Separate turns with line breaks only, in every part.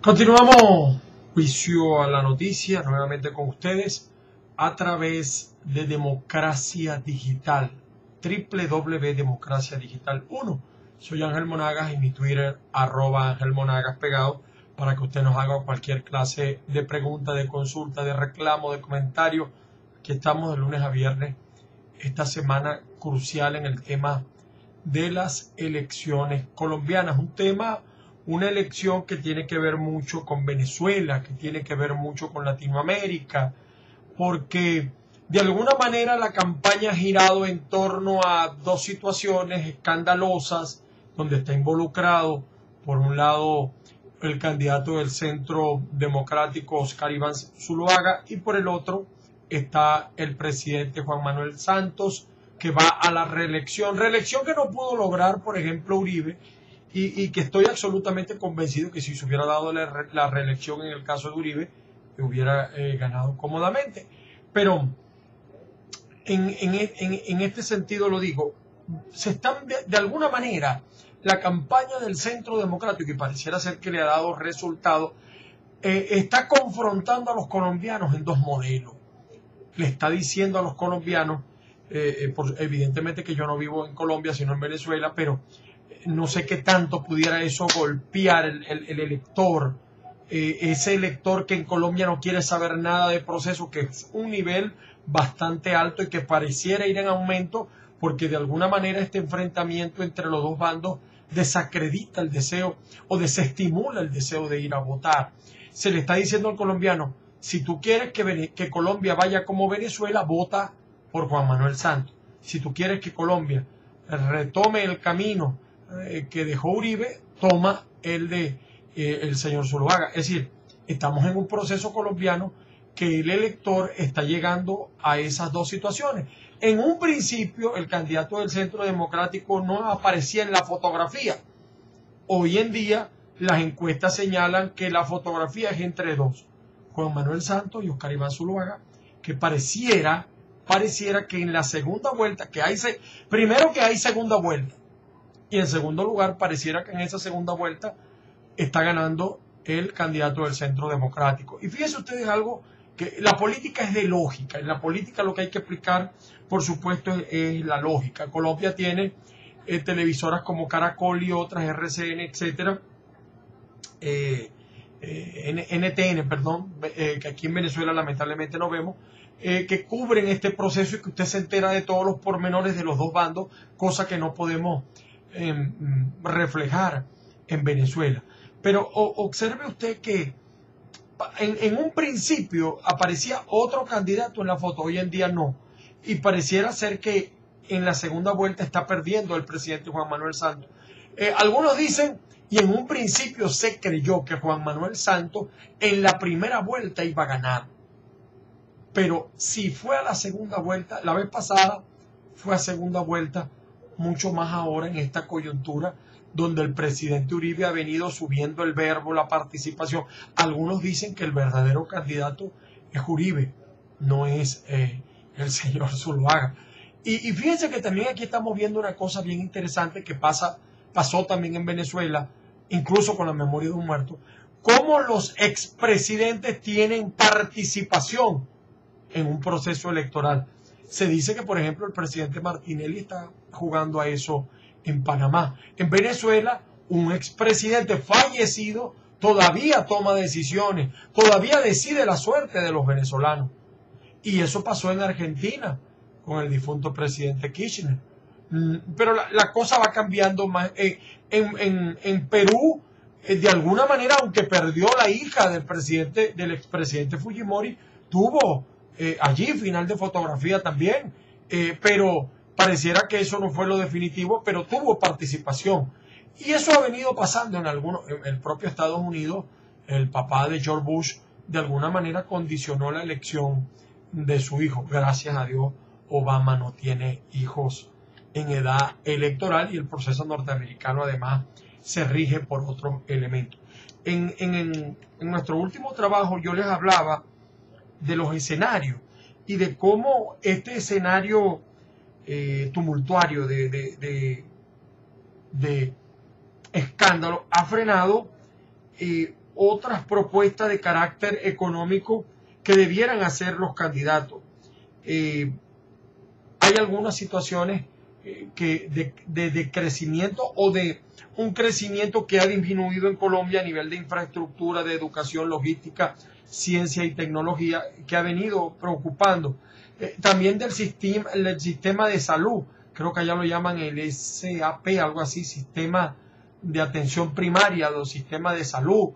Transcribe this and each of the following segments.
Continuamos juicio a la noticia nuevamente con ustedes a través de Democracia Digital, www.democracia digital 1. Soy Ángel Monagas y mi Twitter @Ángel Monagas pegado para que usted nos haga cualquier clase de pregunta, de consulta, de reclamo, de comentario. Aquí estamos de lunes a viernes, esta semana crucial en el tema de las elecciones colombianas, una elección que tiene que ver mucho con Venezuela, que tiene que ver mucho con Latinoamérica, porque de alguna manera la campaña ha girado en torno a dos situaciones escandalosas, donde está involucrado, por un lado, el candidato del Centro Democrático, Oscar Iván Zuluaga, y por el otro está el presidente Juan Manuel Santos, que va a la reelección que no pudo lograr, por ejemplo, Uribe, y que estoy absolutamente convencido que si se hubiera dado la reelección en el caso de Uribe, hubiera ganado cómodamente. Pero en este sentido lo digo, se están de alguna manera, la campaña del Centro Democrático, y pareciera ser que le ha dado resultado, está confrontando a los colombianos en dos modelos. Le está diciendo a los colombianos, evidentemente que yo no vivo en Colombia sino en Venezuela, pero no sé qué tanto pudiera eso golpear el elector, ese elector que en Colombia no quiere saber nada de proceso, que es un nivel bastante alto y que pareciera ir en aumento, porque de alguna manera este enfrentamiento entre los dos bandos desacredita el deseo o desestimula el deseo de ir a votar. Se le está diciendo al colombiano, si tú quieres que Colombia vaya como Venezuela, vota por Juan Manuel Santos. Si tú quieres que Colombia retome el camino que dejó Uribe, toma el de el señor Zuluaga. Es decir, estamos en un proceso colombiano que el elector está llegando a esas dos situaciones. En un principio, el candidato del Centro Democrático no aparecía en la fotografía. Hoy en día, las encuestas señalan que la fotografía es entre dos, Juan Manuel Santos y Oscar Iván Zuluaga, que pareciera que en la segunda vuelta, primero que hay segunda vuelta, y en segundo lugar, pareciera que en esa segunda vuelta está ganando el candidato del Centro Democrático. Y fíjense ustedes algo, que la política es de lógica. En la política lo que hay que aplicar, por supuesto, es la lógica. Colombia tiene televisoras como Caracol y otras, RCN, etcétera, NTN, perdón, que aquí en Venezuela lamentablemente no vemos, que cubren este proceso y que usted se entera de todos los pormenores de los dos bandos, cosa que no podemos reflejar en Venezuela. Pero observe usted que en un principio aparecía otro candidato en la foto, hoy en día no, y pareciera ser que en la segunda vuelta está perdiendo el presidente Juan Manuel Santos. Algunos dicen, y en un principio se creyó que Juan Manuel Santos en la primera vuelta iba a ganar, pero si fue a la segunda vuelta, la vez pasada fue a segunda vuelta, mucho más ahora en esta coyuntura donde el presidente Uribe ha venido subiendo el verbo, la participación. Algunos dicen que el verdadero candidato es Uribe, no es el señor Zuluaga. Y fíjense que también aquí estamos viendo una cosa bien interesante que pasó también en Venezuela, incluso con la memoria de un muerto, cómo los expresidentes tienen participación en un proceso electoral. Se dice que, por ejemplo, el presidente Martinelli está jugando a eso en Panamá. En Venezuela, un expresidente fallecido todavía toma decisiones, todavía decide la suerte de los venezolanos. Y eso pasó en Argentina con el difunto presidente Kirchner. Pero la cosa va cambiando más. En Perú, de alguna manera, aunque perdió la hija del expresidente Fujimori, tuvo allí final de fotografía también, pero pareciera que eso no fue lo definitivo, pero tuvo participación. Y eso ha venido pasando en el propio Estados Unidos. El papá de George Bush de alguna manera condicionó la elección de su hijo. Gracias a Dios, Obama no tiene hijos en edad electoral y el proceso norteamericano además se rige por otros elementos. En nuestro último trabajo yo les hablaba de los escenarios y de cómo este escenario tumultuario de escándalo ha frenado otras propuestas de carácter económico que debieran hacer los candidatos. Hay algunas situaciones de crecimiento o de un crecimiento que ha disminuido en Colombia a nivel de infraestructura, de educación, logística, ciencia y tecnología, que ha venido preocupando. También del sistema de salud, creo que allá lo llaman el SAP, algo así, sistema de atención primaria, los sistemas de salud,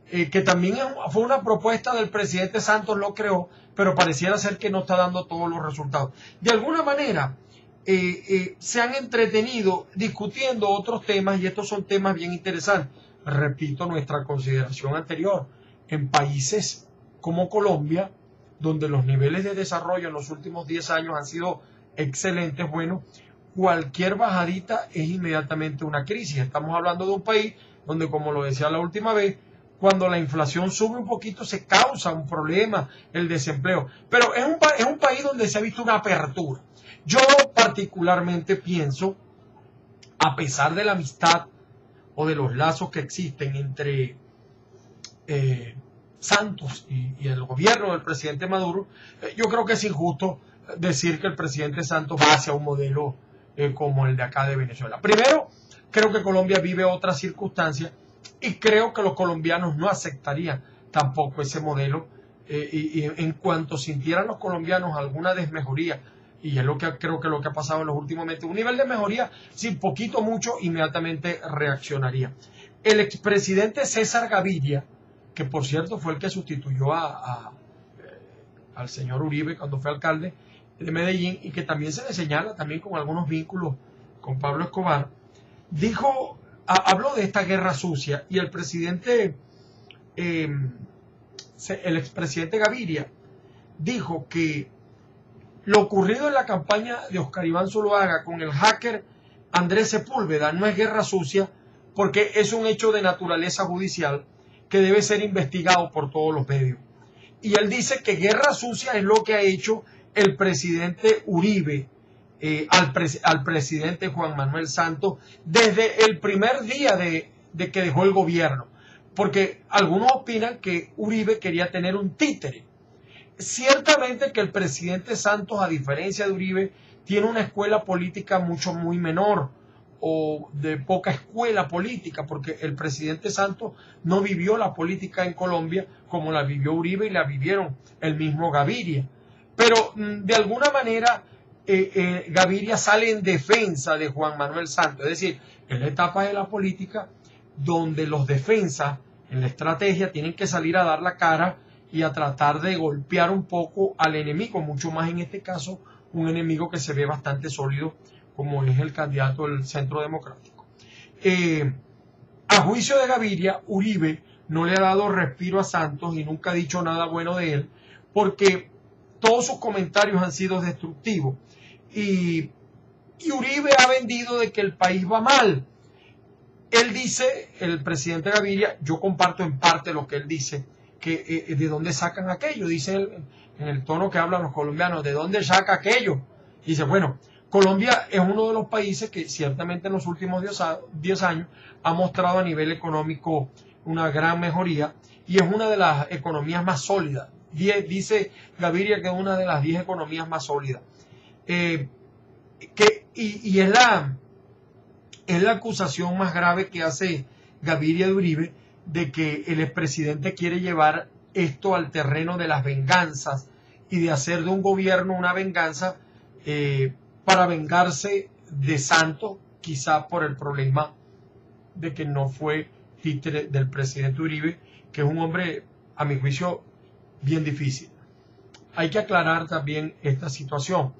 que también fue una propuesta del presidente Santos, lo creó, pero pareciera ser que no está dando todos los resultados. De alguna manera, se han entretenido discutiendo otros temas, y estos son temas bien interesantes. Repito nuestra consideración anterior, en países como Colombia, donde los niveles de desarrollo en los últimos 10 años han sido excelentes, bueno, cualquier bajadita es inmediatamente una crisis. Estamos hablando de un país donde, como lo decía la última vez, cuando la inflación sube un poquito se causa un problema, el desempleo. Pero es un país donde se ha visto una apertura. Yo particularmente pienso, a pesar de la amistad o de los lazos que existen entre Santos y el gobierno del presidente Maduro, yo creo que es injusto decir que el presidente Santos va hacia un modelo como el de acá de Venezuela. Primero, creo que Colombia vive otras circunstancias y creo que los colombianos no aceptarían tampoco ese modelo, y en cuanto sintieran los colombianos alguna desmejoría, y es lo que creo que lo que ha pasado en los últimos meses, un nivel de mejoría, sin poquito mucho, inmediatamente reaccionaría. El expresidente César Gaviria, que por cierto fue el que sustituyó al señor Uribe cuando fue alcalde de Medellín, y que también se le señala también con algunos vínculos con Pablo Escobar, habló de esta guerra sucia, y el expresidente Gaviria dijo que lo ocurrido en la campaña de Oscar Iván Zuluaga con el hacker Andrés Sepúlveda no es guerra sucia, porque es un hecho de naturaleza judicial que debe ser investigado por todos los medios. Y él dice que guerra sucia es lo que ha hecho el presidente Uribe al presidente Juan Manuel Santos desde el primer día de que dejó el gobierno, porque algunos opinan que Uribe quería tener un títere. Ciertamente que el presidente Santos, a diferencia de Uribe, tiene una escuela política muy menor, o de poca escuela política, porque el presidente Santos no vivió la política en Colombia como la vivió Uribe y la vivieron el mismo Gaviria. Pero de alguna manera Gaviria sale en defensa de Juan Manuel Santos, es decir, en la etapa de la política donde los defensas en la estrategia tienen que salir a dar la cara y a tratar de golpear un poco al enemigo, mucho más en este caso un enemigo que se ve bastante sólido como es el candidato del Centro Democrático. A juicio de Gaviria, Uribe no le ha dado respiro a Santos y nunca ha dicho nada bueno de él, porque todos sus comentarios han sido destructivos. Y Uribe ha vendido de que el país va mal. Él dice, el presidente Gaviria, yo comparto en parte lo que él dice, que de dónde sacan aquello, dice él, en el tono que hablan los colombianos, ¿de dónde saca aquello? Dice, bueno, Colombia es uno de los países que ciertamente en los últimos 10 años ha mostrado a nivel económico una gran mejoría, y es una de las economías más sólidas. Dice Gaviria que es una de las 10 economías más sólidas. Y es la acusación más grave que hace Gaviria de Uribe, de que el expresidente quiere llevar esto al terreno de las venganzas y de hacer de un gobierno una venganza para vengarse de Santos, quizá por el problema de que no fue títere del presidente Uribe, que es un hombre, a mi juicio, bien difícil. Hay que aclarar también esta situación.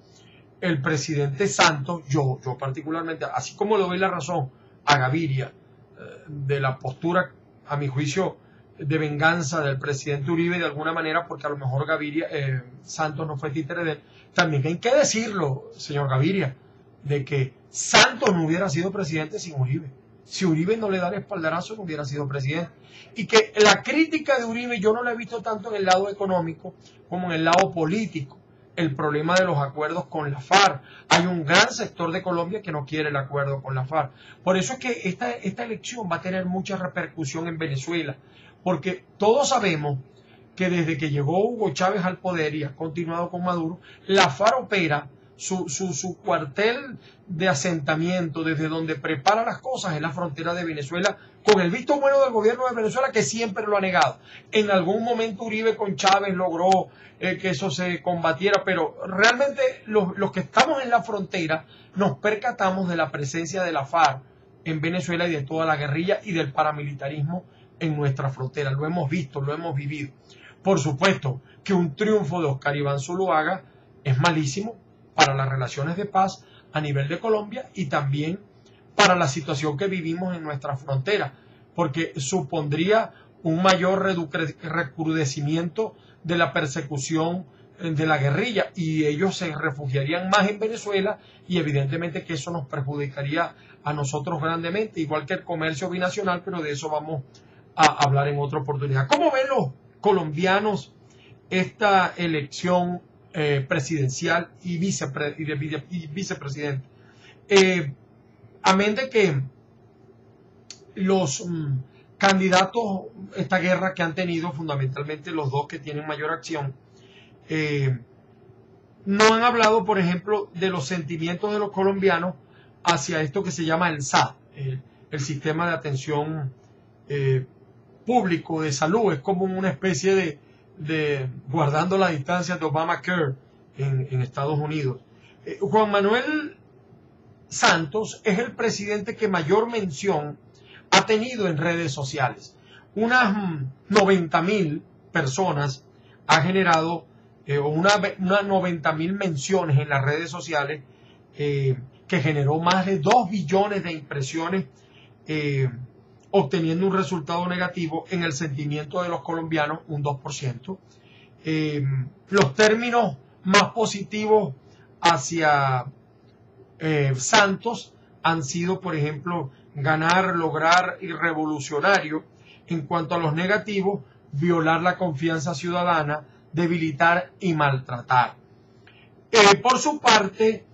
El presidente Santos, yo particularmente, así como le doy la razón a Gaviria de la postura, a mi juicio, de venganza del presidente Uribe de alguna manera, porque a lo mejor Santos no fue títere de él, también hay que decirlo, señor Gaviria, de que Santos no hubiera sido presidente sin Uribe. Si Uribe no le da el espaldarazo, no hubiera sido presidente. Y que la crítica de Uribe yo no la he visto tanto en el lado económico como en el lado político. el problema de los acuerdos con la FARC. Hay un gran sector de Colombia que no quiere el acuerdo con la FARC. Por eso es que esta elección va a tener mucha repercusión en Venezuela, porque todos sabemos que desde que llegó Hugo Chávez al poder y ha continuado con Maduro, la FARC opera su cuartel de asentamiento, desde donde prepara las cosas en la frontera de Venezuela, con el visto bueno del gobierno de Venezuela, que siempre lo ha negado. En algún momento Uribe con Chávez logró que eso se combatiera, pero realmente los que estamos en la frontera nos percatamos de la presencia de la FARC en Venezuela y de toda la guerrilla y del paramilitarismo en nuestra frontera. Lo hemos visto, lo hemos vivido. Por supuesto que un triunfo de Oscar Iván Zuluaga es malísimo para las relaciones de paz a nivel de Colombia y también para la situación que vivimos en nuestra frontera, porque supondría un mayor recrudecimiento de la persecución de la guerrilla y ellos se refugiarían más en Venezuela y evidentemente que eso nos perjudicaría a nosotros grandemente, igual que el comercio binacional, pero de eso vamos a hablar en otra oportunidad. ¿Cómo ven los colombianos esta elección presidencial y vicepresidente? Amén de que los candidatos, esta guerra que han tenido fundamentalmente los dos que tienen mayor acción, no han hablado, por ejemplo, de los sentimientos de los colombianos hacia esto que se llama el SAT, el sistema de atención público de salud. Es como una especie de guardando la distancia de Obamacare en Estados Unidos. Juan Manuel Santos es el presidente que mayor mención ha tenido en redes sociales. Unas 90.000 personas ha generado unas 90.000 menciones en las redes sociales, que generó más de 2 billones de impresiones, obteniendo un resultado negativo en el sentimiento de los colombianos, un 2%. Los términos más positivos hacia Santos han sido, por ejemplo, ganar, lograr y revolucionario. En cuanto a los negativos, violar la confianza ciudadana, debilitar y maltratar. Por su parte,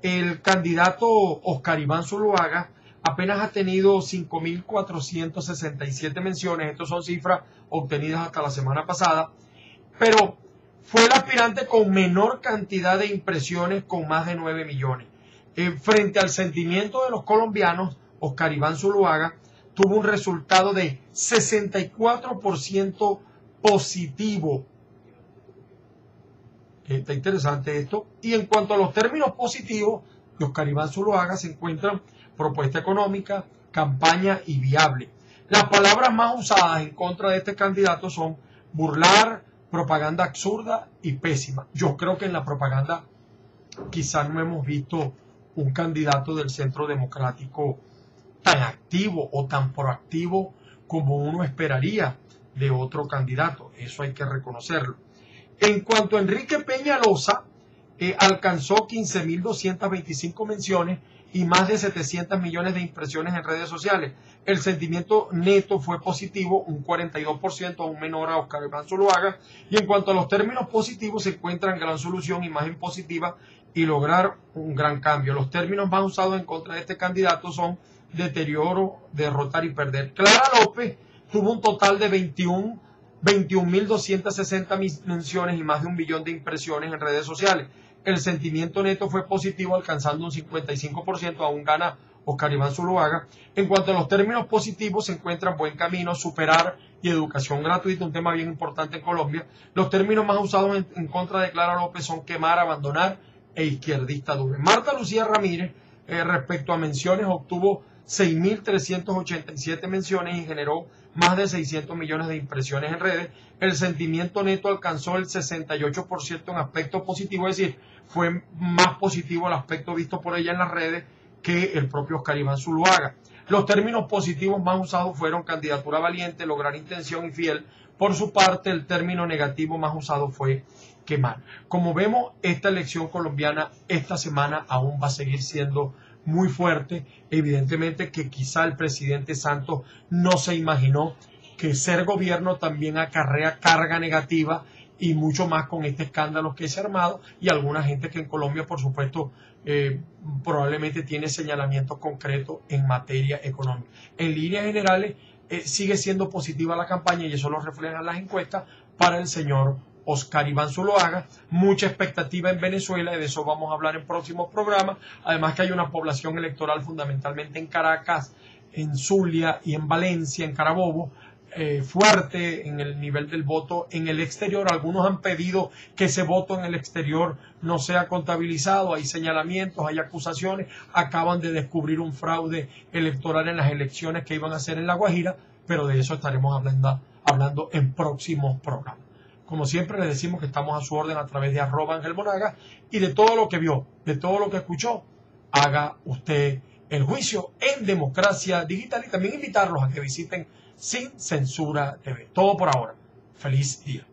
el candidato Oscar Iván Zuluaga apenas ha tenido 5.467 menciones. Estas son cifras obtenidas hasta la semana pasada, pero fue el aspirante con menor cantidad de impresiones, con más de 9 millones. Frente al sentimiento de los colombianos, Oscar Iván Zuluaga tuvo un resultado de 64% positivo. Está interesante esto. Y en cuanto a los términos positivos de Oscar Iván Zuluaga, se encuentran propuesta económica, campaña y viable. Las palabras más usadas en contra de este candidato son burlar, propaganda absurda y pésima. Yo creo que en la propaganda quizás no hemos visto un candidato del Centro Democrático tan activo o tan proactivo como uno esperaría de otro candidato. Eso hay que reconocerlo. En cuanto a Enrique Peñalosa, alcanzó 15.225 menciones y más de 700 millones de impresiones en redes sociales. El sentimiento neto fue positivo, un 42%, aún menor a Oscar Iván Zuluaga. Y en cuanto a los términos positivos, se encuentran gran solución, imagen positiva y lograr un gran cambio. Los términos más usados en contra de este candidato son deterioro, derrotar y perder. Clara López tuvo un total de 21.260 menciones y más de 1 billón de impresiones en redes sociales. El sentimiento neto fue positivo, alcanzando un 55%, aún gana Oscar Iván Zuluaga. En cuanto a los términos positivos, se encuentran buen camino, superar y educación gratuita, un tema bien importante en Colombia. Los términos más usados en contra de Clara López son quemar, abandonar e izquierdista duro. Marta Lucía Ramírez, respecto a menciones, obtuvo 6.387 menciones y generó más de 600 millones de impresiones en redes. El sentimiento neto alcanzó el 68% en aspecto positivo, es decir, fue más positivo el aspecto visto por ella en las redes que el propio Oscar Iván Zuluaga. Los términos positivos más usados fueron candidatura valiente, lograr intención y fiel. Por su parte, el término negativo más usado fue quemar. Como vemos, esta elección colombiana esta semana aún va a seguir siendo muy fuerte. Evidentemente que quizá el presidente Santos no se imaginó que ser gobierno también acarrea carga negativa y mucho más con este escándalo que se ha armado y alguna gente que en Colombia, por supuesto, probablemente tiene señalamientos concretos en materia económica. En líneas generales, sigue siendo positiva la campaña y eso lo reflejan las encuestas para el señor Oscar Iván Zuluaga. Mucha expectativa en Venezuela y de eso vamos a hablar en próximos programas. Además que hay una población electoral fundamentalmente en Caracas, en Zulia y en Valencia, en Carabobo, fuerte en el nivel del voto en el exterior. Algunos han pedido que ese voto en el exterior no sea contabilizado. Hay señalamientos, hay acusaciones. Acaban de descubrir un fraude electoral en las elecciones que iban a hacer en La Guajira, pero de eso estaremos hablando en próximos programas. Como siempre les decimos que estamos a su orden a través de @AngelMonaga y de todo lo que vio, de todo lo que escuchó, haga usted el juicio en Democracia Digital y también invitarlos a que visiten Sin Censura TV. Todo por ahora. Feliz día.